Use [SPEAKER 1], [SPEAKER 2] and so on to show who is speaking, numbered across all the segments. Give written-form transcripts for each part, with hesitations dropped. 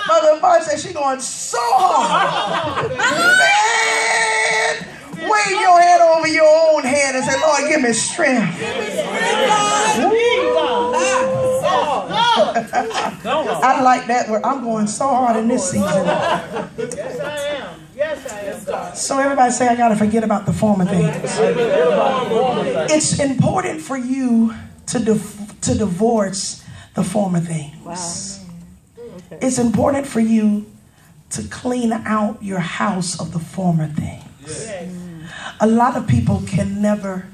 [SPEAKER 1] Mother Barnes said she going so hard. Man, wave your hand over your own head and say, Lord, give me strength. I like that word. I'm going so hard in this season.
[SPEAKER 2] Yes, I am. Yes, I am, God.
[SPEAKER 1] So everybody say, I got to forget about the former things. It's important for you to divorce the former things. It's important for you to clean out your house of the former things. A lot of people can never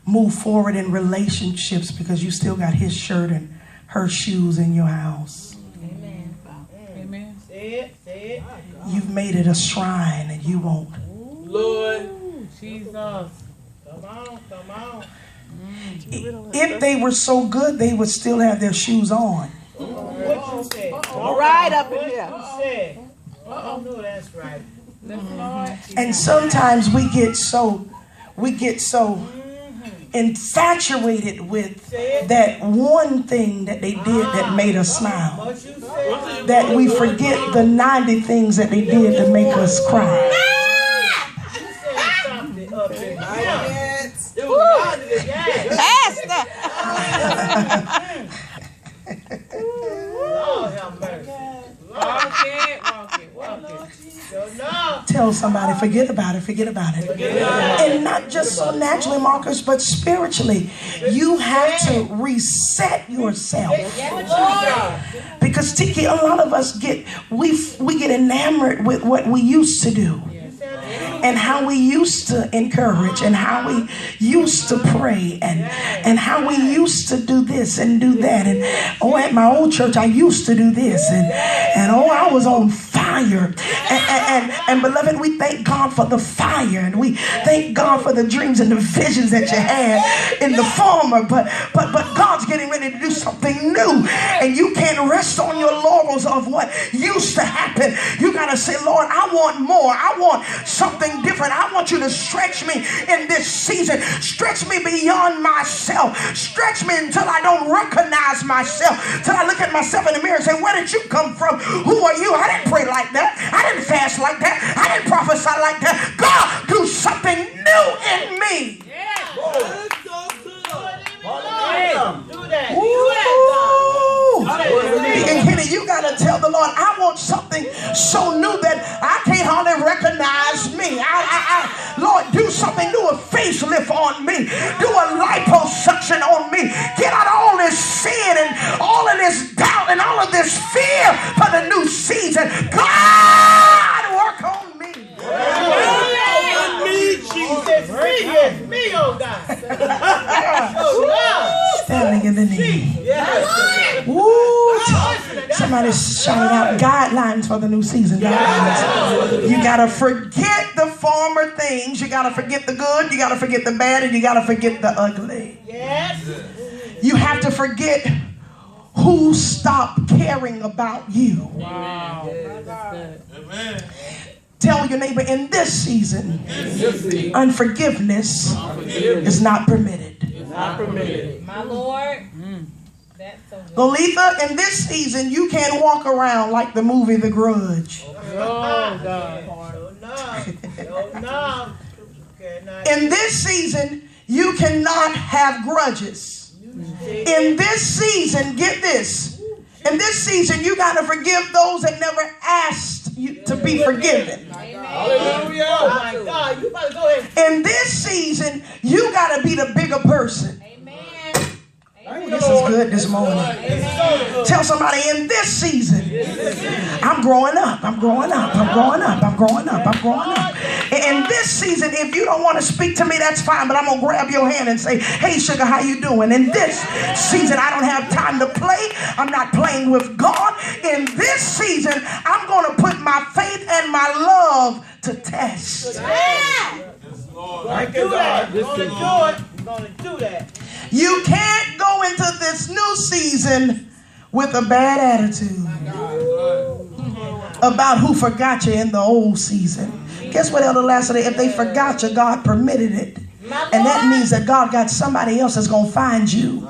[SPEAKER 1] move forward in relationships because you still got his shirt and her shoes in your house.
[SPEAKER 2] Amen. Amen. Say it.
[SPEAKER 1] You've made it a shrine and you won't.
[SPEAKER 2] Lord Jesus. Come on.
[SPEAKER 1] If they were so good, they would still have their shoes on.
[SPEAKER 2] What you said?
[SPEAKER 3] All right up in here.
[SPEAKER 2] What you said? Oh, no, that's right.
[SPEAKER 1] And sometimes we get so infatuated with that one thing that they did that made us smile,
[SPEAKER 2] What you said?
[SPEAKER 1] that we forget the 90 things that they did to make us cry.
[SPEAKER 2] You said something up in here.
[SPEAKER 3] Pastor.
[SPEAKER 2] Lord have mercy. Walk it. No.
[SPEAKER 1] Tell somebody, forget about it. And not just so naturally, Marcus, but spiritually. You have to reset yourself. Because Tiki, a lot of us get enamored with what we used to do. And how we used to encourage, and how we used to pray, and how we used to do this and do that. And oh, at my old church, I used to do this, and oh, I was on fire. And beloved, we thank God for the fire, and we thank God for the dreams and the visions that you had in the former. But God's getting ready to do something new, and you can't rest on your laurels of what used to happen. You gotta say, Lord, I want more. I want something different. I want you to stretch me in this season. Stretch me beyond myself. Stretch me until I don't recognize myself. Till I look at myself in the mirror and say, where did you come from? Who are you? I didn't pray like that. I didn't fast like that. I didn't prophesy like that. God, do something new in me.
[SPEAKER 2] Do that.
[SPEAKER 1] And Kenny, you got to tell the Lord, I want something so new that I can't hardly recognize me. Lord, do something, do a facelift on me. Do a liposuction on me. Get out all this sin and all of this doubt and all of this fear for the new season. God, work on me.
[SPEAKER 2] Me, oh God.
[SPEAKER 1] Standing in the need. Woo! Somebody shouted out guidelines for the new season. Guidelines. You got to forget the former things. You got to forget the good. You got to forget the bad. And you got to forget the ugly.
[SPEAKER 2] Yes.
[SPEAKER 1] You have to forget who stopped caring about you.
[SPEAKER 2] Wow. Amen.
[SPEAKER 1] Tell your neighbor, in this season, unforgiveness is not permitted.
[SPEAKER 2] My Lord. That's so good.
[SPEAKER 1] Lolitha, in this season, you can't walk around like the movie The Grudge.
[SPEAKER 2] Oh, God. No.
[SPEAKER 1] In this season, you cannot have grudges. In this season, get this. In this season, you got to forgive those that never asked you to be forgiven.
[SPEAKER 2] Hallelujah. Oh, my God. You better go ahead.
[SPEAKER 1] In this season, you got to be the bigger person. This is good this morning. Tell somebody, in this season, I'm growing up. I'm growing up. I'm growing up. I'm growing up. I'm growing up. In this season, if you don't want to speak to me, that's fine. But I'm going to grab your hand and say, hey, sugar, how you doing? In this season, I don't have time to play. I'm not playing with God. In this season, I'm going to put my faith and my love to test.
[SPEAKER 2] Going to do that. Going to do it. Going to do that.
[SPEAKER 1] You can't go into this new season with a bad attitude about who forgot you in the old season. Guess what, Elder Lassiter? If they forgot you, God permitted it. And that means that God got somebody else that's going to find you.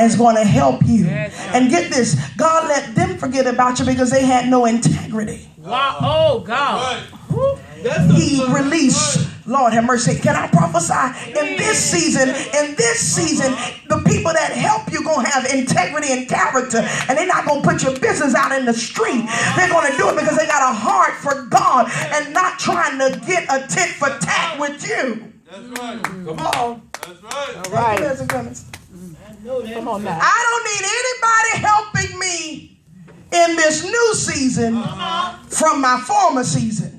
[SPEAKER 1] is going to help you. And get this, God let them forget about you because they had no integrity.
[SPEAKER 2] Wow. Oh, God.
[SPEAKER 1] He released, Lord have mercy. Can I prophesy? In this season, the people that help you going to have integrity and character, and they're not going to put your business out in the street. They're going to do it because they got a heart for God and not trying to get a tit for tat with you.
[SPEAKER 2] That's right.
[SPEAKER 1] Come on.
[SPEAKER 2] That's right.
[SPEAKER 3] All right.
[SPEAKER 2] Come
[SPEAKER 3] on now.
[SPEAKER 1] I don't need anybody helping me in this new season from my former season.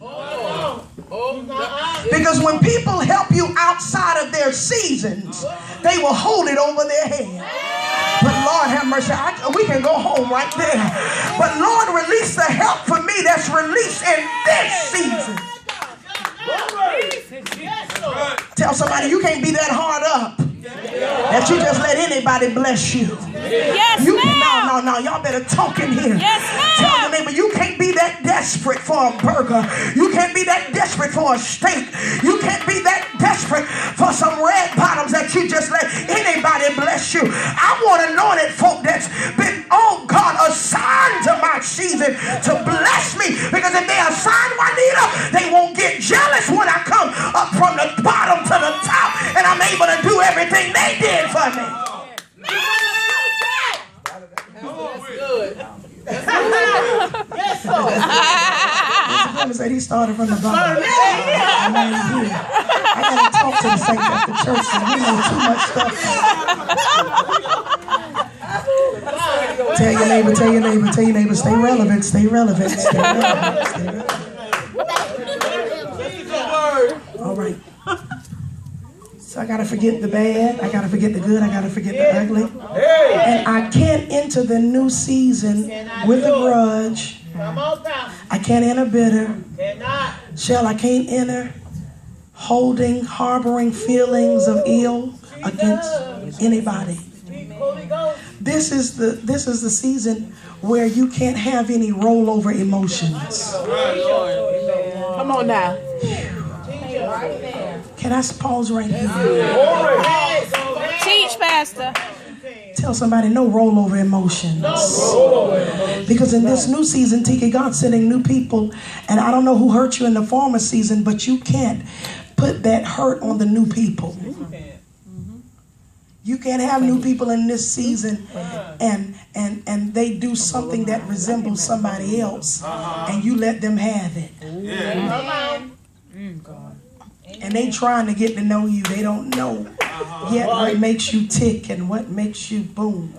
[SPEAKER 1] Because when people help you outside of their seasons, they will hold it over their head. But Lord have mercy, we can go home right there. But Lord, release the help for me that's released in this season. Tell somebody you can't be that hard up that you just let anybody bless you.
[SPEAKER 3] Yes, ma'am.
[SPEAKER 1] No, y'all better talk in here.
[SPEAKER 3] Yes, ma'am.
[SPEAKER 1] Tell your neighbor you can't be that desperate for a burger. You can't be that desperate for a steak. You can't be that desperate for some red bottoms that you just let anybody bless you. I want anointed folk that's been, oh God, assigned to my season to bless me. Because if they assign Juanita, they won't get jealous when I come up from the bottom to the top and I'm able to do everything they did for me. Said he started from the bottom. I gotta talk to the saints at the church and we know too much stuff. Tell your neighbor, stay relevant, stay relevant. All right. So I gotta forget the bad, I gotta forget the good, I gotta forget the ugly. And I can't enter the new season with a grudge. I can't enter bitter. Shell, I can't enter harboring feelings of ill against anybody. This is the season where you can't have any rollover emotions.
[SPEAKER 3] Come on now.
[SPEAKER 1] Can I pause right here?
[SPEAKER 3] Teach, Pastor.
[SPEAKER 1] Tell somebody no rollover emotions. Because in this new season, Tiki, God's sending new people. And I don't know who hurt you in the former season, but you can't put that hurt on the new people. You can't have new people in this season and they do something that resembles somebody else and you let them have it. And they trying to get to know you. They don't know yet what makes you tick and what makes you boom.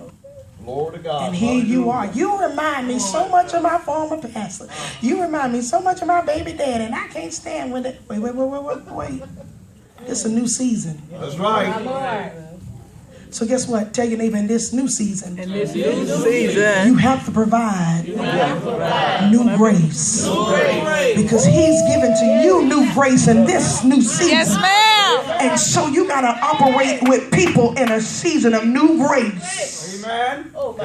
[SPEAKER 4] Glory to God.
[SPEAKER 1] And here you are. You remind me so much of my former pastor. You remind me so much of my baby daddy, and I can't stand with it. Wait. It's a new season.
[SPEAKER 4] That's right.
[SPEAKER 1] So guess what? Tell your neighbor, in this new season,
[SPEAKER 3] Season.
[SPEAKER 1] you have to provide new grace. Because he's given to you new grace in this new season.
[SPEAKER 3] Yes, ma'am.
[SPEAKER 1] And so you got to operate with people in a season of new grace.
[SPEAKER 4] Amen.